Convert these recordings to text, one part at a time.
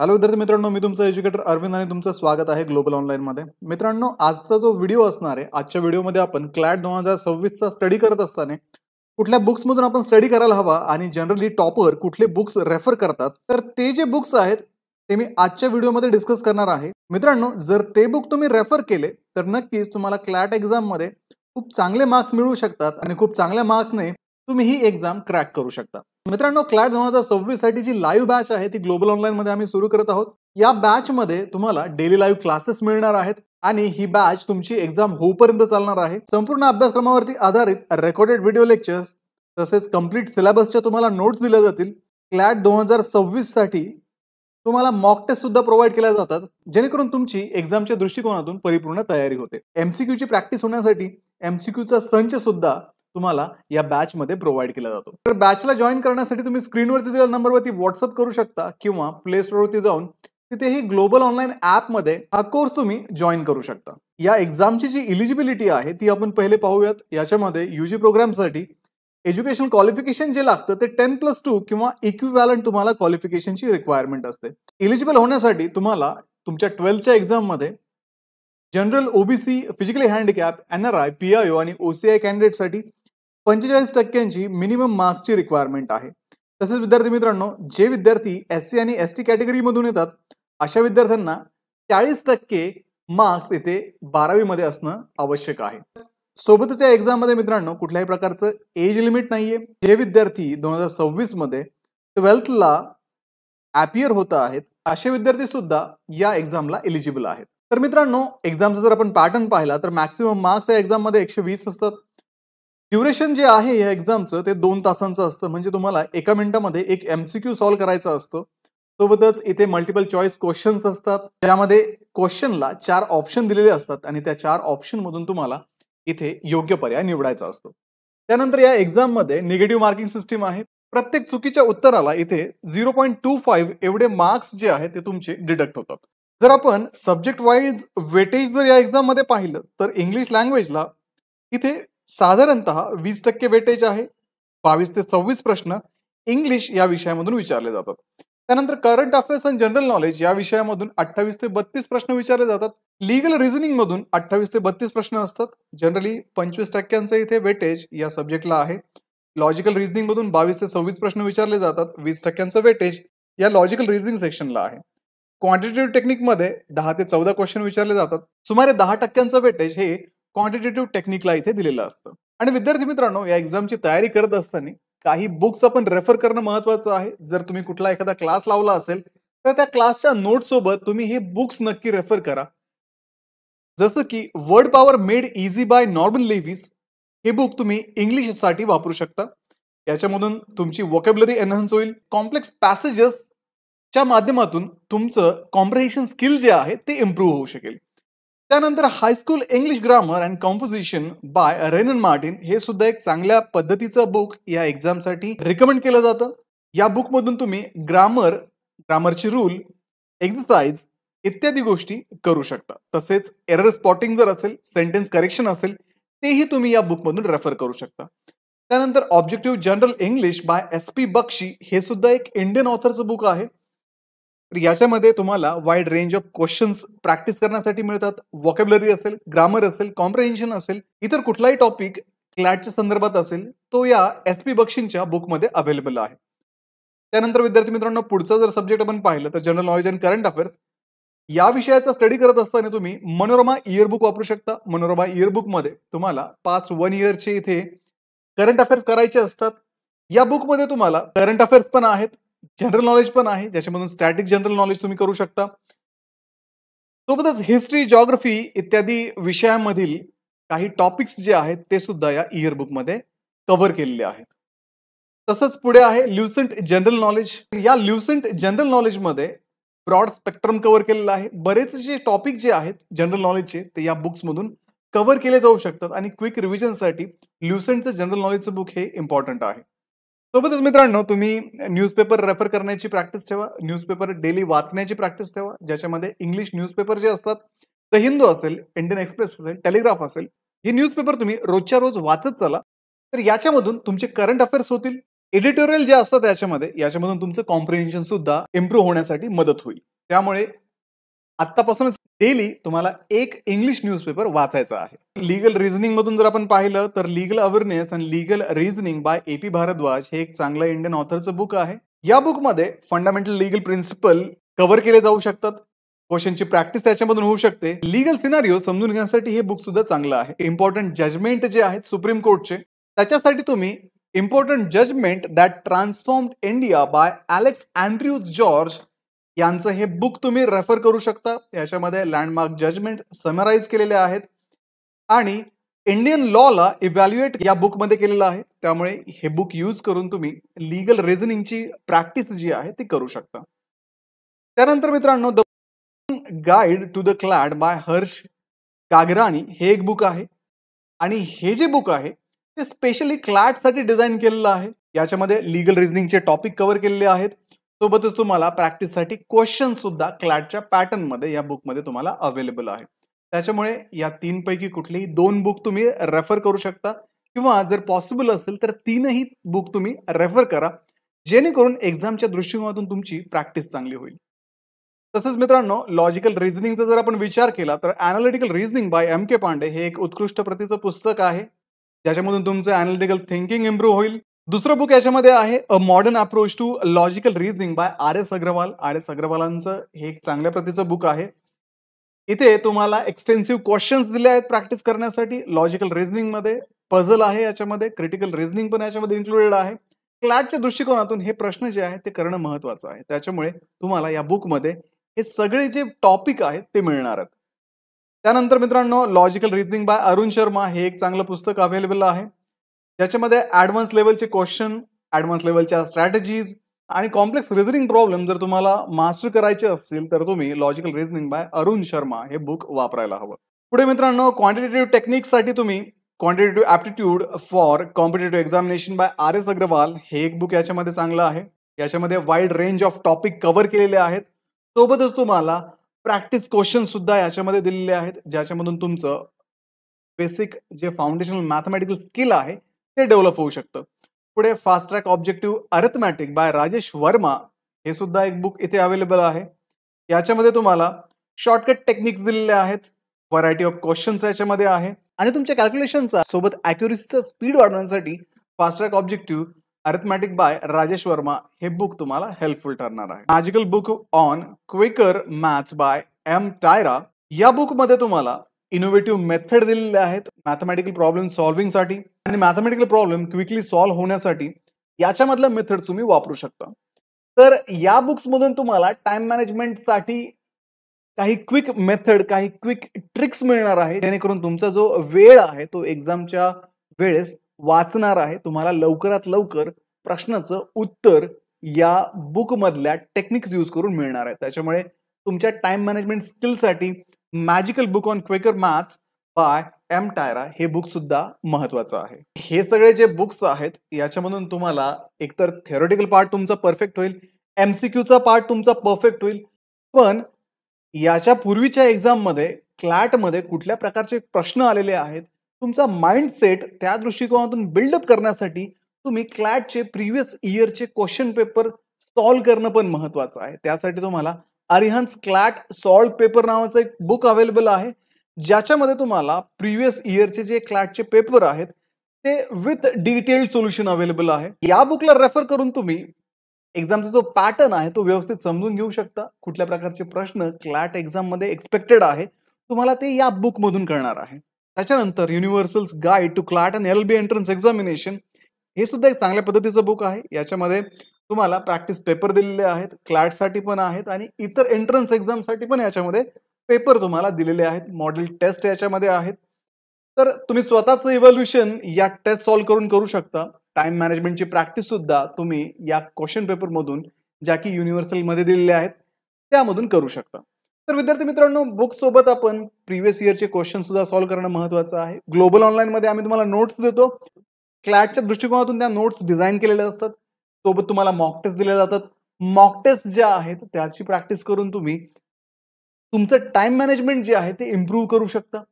Hello विद्यार्थी मित्रांनो, मी तुमचा एज्युकेटर अरविंद आणि तुमचं स्वागत आहे ग्लोबल ऑनलाईन मध्ये। मित्रांनो, आजचा जो व्हिडिओ असणार आहे, आजच्या व्हिडिओमध्ये आपण क्लॅट 2026 चा स्टडी करत असताना कुठल्या बुक्स मधून आपण स्टडी करायला हवा आणि जनरली टॉपर कुठले बुक्स रेफर करतात, तर ते जे बुक्स आहेत ते मी आजच्या व्हिडिओमध्ये डिस्कस करणार आहे। मित्रांनो, जर ते बुक तुम्ही रेफर केले तर नक्कीच तुम्हाला क्लॅट एक्झाम मध्ये खूप चांगले मार्क्स मिळू शकतात आणि खूप चांगल्या मार्क्सने तुम्ही ही एक्झाम क्रॅक करू शकता। मित्रांनो, क्लॅट 2026 साठी जी लाईव्ह बॅच आहे ती ग्लोबल ऑनलाईन मध्ये आम्ही सुरू करत आहोत। या बॅच मध्ये तुम्हाला डेली लाईव्ह क्लासेस मिळणार आहेत आणि ही बॅच तुमची एक्झाम होईपर्यंत चालणार आहे। संपूर्ण अभ्यासक्रमावरती आधारित रेकॉर्डेड व्हिडिओ लेक्चर्स तसेच कंप्लीट सिलेबसच्या तुम्हाला नोट्स दिल्या जातील। क्लॅट 2026 साठी तुम्हाला मॉक टेस्ट सुद्धा प्रोव्हाइड केल्या जातात, जेणेकरून तुमची एक्झामच्या दृष्टिकोनातून परिपूर्ण तयारी होते। एमसीक्यू ची प्रॅक्टिस होण्यासाठी एमसीक्यू चा संच सुद्धा तुम्हाला या बॅच मध्ये प्रोव्हाइड केला जातो। तर बॅचला जॉइन करण्यासाठी तुम्ही स्क्रीनवरती दिलेल्या नंबरवरती व्हॉट्सअप करू शकता किंवा प्ले स्टोअरवरती जाऊन तिथेही ग्लोबल ऑनलाईन ऍप मध्ये हा कोर्स तुम्ही जॉइन करू शकता। या एक्झामची जी एलिजिबिलिटी आहे ती आपण पहिले पाहूयात। याच्यामध्ये यूजी प्रोग्रामसाठी एज्युकेशनल क्वालिफिकेशन जे लागतं ते 10+2 किंवा इक्विव्हॅलंट तुम्हाला क्वालिफिकेशनची रिक्वायरमेंट असते। एलिजिबल होण्यासाठी तुम्हाला तुमच्या 12च्या एक्झाम मध्ये general, OBC, physically handicap, NRI, PIO आणि ओसीआय कॅन्डिडेटसाठी 45% मिनिमम मार्क्सची रिक्वायरमेंट आहे। तसेच विद्यार्थी मित्रांनो, जे विद्यार्थी एससी आणि एसटी कॅटेगरी मधून येतात अशा विद्यार्थ्यांना 40% मार्क्स येथे 12वी मध्ये असणं आवश्यक आहे। सोबतच या एक्झाम मध्ये मित्रांनो कुठल्याही प्रकारचं एज लिमिट नाहीये। जे विद्यार्थी 2026 मध्ये 12th ला अपियर होत आहेत असे विद्यार्थी सुद्धा या एक्झामला एलिजिबल आहेत। तर मित्रांनो, एक्झामचा जर आपण पॅटर्न पाहिला तर मॅक्सिमम मार्क्स या एक्झाम मध्ये 120 असतात। ड्युरेशन जे आहे या एक्झामचं ते 2 तासांचं असतं, म्हणजे तुम्हाला 1 मिनिटामध्ये एक एमसीक्यू सॉल्व्ह करायचा असतो। सोबतच इथे मल्टिपल चॉईस क्वेश्चन्स असतात, ज्यामध्ये क्वेश्चनला 4 ऑप्शन दिलेले असतात आणि त्या 4 ऑप्शन मधून तुम्हाला इथे योग्य पर्याय निवडायचा असतो। त्यानंतर या एक्झाम मध्ये निगेटिव्ह मार्किंग सिस्टीम आहे। प्रत्येक चुकीच्या उत्तराला इथे 0.25 एवढे मार्क्स जे आहेत ते तुमचे डिडक्ट होतात। जर आपण सब्जेक्ट वाईज वेटेज जर या एक्झाम मध्ये पाहिलं तर इंग्लिश लँग्वेजला इथे साधारणतः 20% वेटेज आहे। 22 ते 26 प्रश्न इंग्लिश या विषयामधून विचारले जातात। त्यानंतर करंट अफेअर्स आणि जनरल नॉलेज या विषयामधून 28 ते 32 प्रश्न विचारले जातात। लीगल रिझनिंग मधून 28 ते 32 प्रश्न असतात। जनरली 25% इथे वेटेज या सब्जेक्टला आहे। लॉजिकल रिझनिंग मधून 22 ते 26 प्रश्न विचारले जातात। 20% वेटेज या लॉजिकल रिझनिंग सेक्शनला आहे। क्वांटिटेटिव्ह टेक्निक मध्ये 10 ते 14 क्वेश्चन विचारले जातात। सुमारे 10% वेटेज हे क्वांटिटेटिव्ह टेक्निकला इथे दिलेलं असतं। आणि विद्यार्थी मित्रांनो, या एक्झामची तयारी करत असताना काही बुक्स आपण रेफर करणं महत्त्वाचं आहे। जर तुम्ही कुठला एखादा क्लास लावला असेल तर त्या क्लासच्या नोट सोबत तुम्ही हे बुक्स नक्की रेफर करा। जसं की word power made easy by Norman Lewis हे बुक तुम्ही इंग्लिश साठी वापरू शकता। याच्यामधून तुमची व्होकॅब्युलरी एनहान्स होईल। कॉम्प्लेक्स पॅसेजेस च्या माध्यमातून तुमचं कॉम्प्रिहेन्शन स्किल जे आहे ते इम्प्रूव्ह होऊ शकेल। त्यानंतर high school English grammar and composition by Wren and Martin हे सुद्धा एक चांगल्या पद्धतीचं बुक या एक्झामसाठी रिकमेंड केलं जातं। या बुक मधून तुम्ही ग्रामरची रूल, एक्सरसाइज इत्यादी गोष्टी करू शकता। तसेच एरर स्पॉटिंग जर असेल, सेंटेन्स करेक्शन असेल, तेही तुम्ही या बुक मधून रेफर करू शकता। त्यानंतर objective general English by SP Bakshi हे सुद्धा एक इंडियन ऑथरचं बुक आहे। याच्यामध्ये तुम्हाला wide range of questions practice करण्यासाठी मिळतात। व्होकॅब्युलरी असेल, ग्रामर असेल, कॉम्प्रिहेन्शन असेल, इतर कुठलाही टॉपिक क्लॅटच्या संदर्भात असेल तो या SP बक्षींच्या बुकमध्ये अवेलेबल आहे। त्यानंतर विद्यार्थी मित्रांनो, पुढचा जर सब्जेक्ट आपण पाहिलं तर general knowledge and current affairs या विषयाचा स्टडी करत असताना तुम्ही मनोरमा इयर बुक वापरू शकता। मनोरमा इयर बुक मध्ये तुम्हाला पास्ट 1 इयरचे इथे करंट अफेअर्स करायचे असतात। या बुक मध्ये तुम्हाला करंट अफेअर्स पण आहेत, जनरल नॉलेज पण आहे, ज्याच्यामधून स्टॅटिक जनरल नॉलेज तुम्ही करू शकता। सोबतच हिस्ट्री, जिओग्राफी इत्यादी विषयांमधील काही टॉपिक्स जे आहेत ते सुद्धा या इयर बुक मध्ये कव्हर केलेले आहेत। तसंच पुढे आहे ल्युसेंट जनरल नॉलेज। या ल्युसेंट जनरल नॉलेज मध्ये ब्रॉड स्पेक्ट्रम कव्हर केलेला आहे। बरेचसे टॉपिक जे आहेत जनरल नॉलेजचे ते या बुक्स मधून कव्हर केले जाऊ शकतात आणि क्विक रिव्हिजन साठी ल्युसेंटचं जनरल नॉलेजचं बुक हे इम्पॉर्टंट आहे। सोबतच मित्रांनो, तुम्ही न्यूजपेपर रेफर करण्याची प्रॅक्टिस ठेवा। न्यूजपेपर डेली वाचण्याची प्रॅक्टिस ठेवा, ज्याच्यामध्ये इंग्लिश न्यूजपेपर जे असतात, द हिंदू असेल, इंडियन एक्सप्रेस असेल, टेलिग्राफ असेल, हे न्यूजपेपर तुम्ही रोजच्या रोज वाचत चला। तर याच्यामधून तुमचे करंट अफेअर्स होतील। एडिटोरियल जे असतात याच्यामधून तुमचं कॉम्प्रिहेन्शन सुद्धा इम्प्रूव्ह होण्यासाठी मदत होईल। त्यामुळे आत्तापासूनच डेली तुम्हाला एक इंग्लिश न्यूजपेपर वाचायचा आहे. लीगल रिझनिंग मधून जर आपण पाहिलं तर legal awareness and legal reasoning by AP Bhardwaj हे एक चांगलं इंडियन ऑथरचं बुक आहे. या बुकमध्ये फंडामेंटल लीगल प्रिन्सिपल कव्हर केले जाऊ शकतात. क्वेश्चनची प्रॅक्टिस त्याच्यामधून होऊ शकते. लीगल सिनारिओ समजून घेण्यासाठी हे बुक सुद्धा चांगलं आहे. इम्पॉर्टंट जजमेंट जे आहेत सुप्रीम कोर्टचे त्याच्यासाठी तुम्ही important judgment that transformed India by Alex Andrews George यांचं हे बुक तुम्ही रेफर करू शकता. याच्यामध्ये लँडमार्क जजमेंट समराइज केलेले आहेत आणि इंडियन लॉला इव्हॅल्युएट या बुकमध्ये केलेलं आहे. त्यामुळे हे बुक यूज करून तुम्ही लीगल रिझनिंगची प्रॅक्टिस जी आहे ती करू शकता. त्यानंतर मित्रांनो the guide to the CLAT by Harsh Kagrani हे एक बुक आहे आणि हे जे बुक आहे ते स्पेशली क्लॅटसाठी डिझाईन केलेलं आहे. याच्यामध्ये लीगल रिझनिंगचे टॉपिक कव्हर केलेले आहेत. सोबतच तुम्हाला प्रॅक्टिससाठी क्वेश्चन सुद्धा क्लॅटच्या पॅटर्न मध्ये या बुकमध्ये तुम्हाला अवेलेबल आहे. त्याच्यामुळे या 3 पैकी कुठलेही 2 बुक तुम्ही रेफर करू शकता किंवा जर पॉसिबल असेल तर 3ही बुक तुम्ही रेफर करा, जेणेकरून एक्झामच्या दृष्टिकोनातून तुमची प्रॅक्टिस चांगली होईल. तसंच मित्रांनो लॉजिकल रिझनिंगचा जर आपण विचार केला तर analytical reasoning by MK Pande हे एक उत्कृष्ट प्रतीचं पुस्तक आहे, ज्याच्यामधून तुमचं अॅनालिटिकल थिंकिंग इम्प्रूव्ह होईल. दुसरं बुक याच्यामध्ये आहे a modern approach to logical reasoning by RS Agarwal. RS अग्रवालांचं हे एक चांगल्या प्रतीचं बुक आहे. इथे तुम्हाला एक्सटेन्सिव्ह क्वेश्चन्स दिले आहेत प्रॅक्टिस करण्यासाठी. लॉजिकल रिझनिंग मध्ये पझल आहे, याच्यामध्ये क्रिटिकल रिझनिंग पण याच्यामध्ये इन्क्लुडेड आहे. क्लॅटच्या दृष्टिकोनातून हे प्रश्न जे आहे ते करणं महत्वाचं आहे. त्याच्यामुळे तुम्हाला या बुकमध्ये हे सगळे जे टॉपिक आहेत ते मिळणार आहेत. त्यानंतर मित्रांनो logical reasoning by Arun Sharma हे एक चांगलं पुस्तक अवेलेबल आहे, ज्याच्यामध्ये ऍडव्हान्स लेवलचे क्वेश्चन, ऍडव्हान्स लेवलच्या स्ट्रॅटेजीज आणि कॉम्प्लेक्स रिझनिंग प्रॉब्लेम जर तुम्हाला मास्टर करायचे असतील तर तुम्ही logical reasoning by Arun Sharma हे बुक वापरायला हवं. पुढे मित्रांनो क्वांटिटेटिव्ह टेक्निक्ससाठी तुम्ही quantitative aptitude for competitive examination by RS Agarwal हे एक बुक याच्यामध्ये चांगलं आहे. याच्यामध्ये wide range of topic cover केलेले आहेत. सोबतच तुम्हाला प्रॅक्टिस क्वेश्चन सुद्धा याच्यामध्ये दिलेले आहेत, ज्याच्यामधून तुमचं बेसिक जे फाउंडेशनल मॅथमॅटिकल स्किल आहे ते डेव्हलप होऊ शकतं. पुढे fast track objective arithmetic by Rajesh Verma हे सुद्धा एक बुक इथे अवेलेबल आहे. याच्यामध्ये तुम्हाला शॉर्टकट टेक्निक्स दिलेले आहेत, व्हरायटी ऑफ क्वेश्चन्स याच्यामध्ये आहे आणि तुमच्या कॅल्क्युलेशनचा सोबत अॅक्युरेसीचा स्पीड वाढवण्यासाठी fast track objective arithmetic by Rajesh Verma हे बुक तुम्हाला हेल्पफुल ठरणार आहे. Magical book on quicker maths by M Tyra या बुक मध्ये तुम्हाला इनोव्हेटिव्ह मेथड दिलेले आहेत मॅथमॅटिकल प्रॉब्लेम सॉल्व्हिंग साठी आणि मॅथमॅटिकल प्रॉब्लेम क्विकली सॉल्व्ह होण्यासाठी याच्यामधल्या मेथड तुम्ही वापरू शकता. तर या बुक्स मधून तुम्हाला टाइम मॅनेजमेंटसाठी काही क्विक मेथड, काही क्विक ट्रिक्स मिळणार आहे, जेणेकरून तुमचा जो वेळ आहे तो एक्झामच्या वेळेस वाचणार आहे. तुम्हाला लवकरात लवकर प्रश्नाचं उत्तर या बुक मधल्या टेक्निक्स यूज करून मिळणार आहे. त्याच्यामुळे तुमच्या टाइम मॅनेजमेंट स्किलसाठी magical book on quicker maths by M Tyra हे बुक सुद्धा महत्वाचं आहे. हे सगळे जे बुक्स आहेत याच्यामधून तुम्हाला एकतर थेरोटिकल पार्ट तुमचा परफेक्ट होईल, MCQचा पार्ट तुमचा परफेक्ट होईल, पण याच्या पूर्वीच्या एक्झाम मध्ये क्लॅट मध्ये कुठल्या प्रकारचे प्रश्न आलेले आहेत तुमचा माइंडसेट त्या दृष्टिकोनातून बिल्डअप करण्यासाठी तुम्ही क्लॅटचे प्रिव्हियस इयरचे क्वेश्चन पेपर सॉल्व्ह करणं पण महत्वाचं आहे. त्यासाठी तुम्हाला अरिहंत क्लॅट सॉल्व्ह पेपर नावाचं एक बुक अवेलेबल आहे, ज्याच्यामध्ये तुम्हाला प्रिव्हियस इयरचे जे क्लॅटचे पेपर आहेत ते विथ डिटेल्ड सोल्युशन अवेलेबल आहे. या बुकला रेफर करून तुम्ही एक्झामचा जो पॅटर्न आहे तो व्यवस्थित समजून घेऊ शकता. कुठल्या प्रकारचे प्रश्न क्लॅट एक्झाम मध्ये एक्सपेक्टेड आहे तुम्हाला ते या बुक मधून कळणार आहे. त्याच्यानंतर universal's guide to CLAT and LB entrance examination हे सुद्धा एक चांगल्या पद्धतीचं बुक आहे. याच्यामध्ये तुम्हाला प्रॅक्टिस पेपर दिलेले आहेत, क्लॅटसाठी पण आहेत आणि इतर एंट्रन्स एक्झामसाठी पण याच्यामध्ये पेपर तुम्हाला दिलेले आहेत. मॉडेल टेस्ट याच्यामध्ये आहेत. तर तुम्ही स्वतःचं इव्हॅल्युएशन या टेस्ट सॉल्व्ह करून करू शकता. टाइम मॅनेजमेंटची प्रॅक्टिस सुद्धा तुम्ही या क्वेश्चन पेपर मधून, ज्या की युनिव्हर्सल मध्ये दिलेले आहेत, त्यामधून करू शकता. तर विद्यार्थी मित्रांनो, बुक सोबत आपण प्रिव्हियस इयरचे क्वेश्चन सुद्धा सॉल्व्ह करणं महत्वाचं आहे. ग्लोबल ऑनलाईन मध्ये आम्ही तुम्हाला नोट्स देतो. क्लॅटच्या दृष्टिकोनातून त्या नोट्स डिझाईन केलेल्या असतात. सोबत तुम्हाला मॉक टेस्ट दिले जातात. मॉक टेस्ट ज्या आहेत त्याची प्रॅक्टिस करून तुम्ही तुमचं टाइम मॅनेजमेंट जे आहे ते इम्प्रूव्ह करू शकता.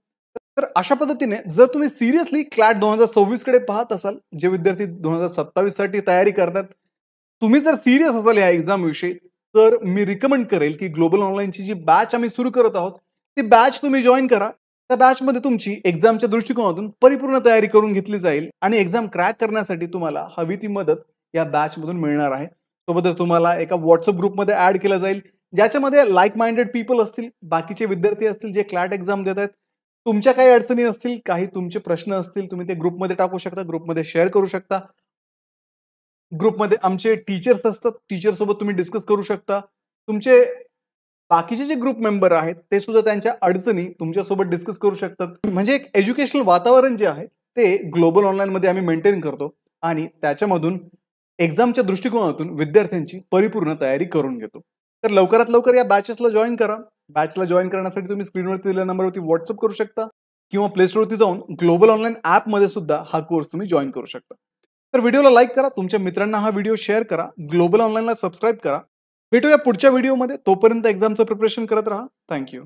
तर अशा पद्धतीने जर तुम्ही सिरियसली क्लॅट 2026 कडे पाहत असाल, जे विद्यार्थी 2027 साठी तयारी करतात, तुम्ही जर सिरियस असाल या एक्झाम विषयी, तर मी रिकमेंड करेल की ग्लोबल ऑनलाईनची जी बॅच आम्ही सुरू करत आहोत ती बॅच तुम्ही जॉईन करा. त्या बॅचमध्ये तुमची एक्झामच्या दृष्टिकोनातून परिपूर्ण तयारी करून घेतली जाईल आणि एक्झाम क्रॅक करण्यासाठी तुम्हाला हवी ती मदत या बॅचमधून मिळणार आहे. सोबतच तुम्हाला एका व्हॉट्सअप ग्रुपमध्ये ऍड केलं जाईल, ज्याच्यामध्ये लाईक माइंडेड पीपल असतील, बाकीचे विद्यार्थी असतील जे क्लॅट एक्झाम देत आहेत. तुमच्या काही अडचणी असतील, काही तुमचे प्रश्न असतील, तुम्ही ते ग्रुपमध्ये टाकू शकता, ग्रुपमध्ये शेअर करू शकता. ग्रुपमध्ये आमचे टीचर्स असतात, टीचर सोबत तुम्ही डिस्कस करू शकता. तुमचे बाकीचे जे ग्रुप मेंबर आहेत ते सुद्धा त्यांच्या अडचणी तुमच्यासोबत डिस्कस करू शकतात. म्हणजे एक एज्युकेशनल वातावरण जे आहे ते ग्लोबल ऑनलाईन मध्ये आम्ही मेंटेन करतो आणि त्याच्यामधून एक्झामच्या दृष्टिकोनातून विद्यार्थ्यांची परिपूर्ण तयारी करून घेतो. तर लवकरात लवकर या बॅचेसला जॉईन करा. बॅचला जॉईन करण्यासाठी तुम्ही स्क्रीनवरती दिलेल्या नंबरवरती व्हॉट्सअप करू शकता किंवा प्ले स्टोरवरती जाऊन ग्लोबल ऑनलाईन ॲपमध्ये सुद्धा हा कोर्स तुम्ही जॉईन करू शकता. तर व्हिडिओला लाईक करा, तुमच्या मित्रांना हा व्हिडिओ शेअर करा, ग्लोबल ऑनलाईनला सबस्क्राईब करा. भेटूया पुढच्या व्हिडिओमध्ये. तोपर्यंत एक्झामचं प्रिपरेशन करत राहा. थँक्यू.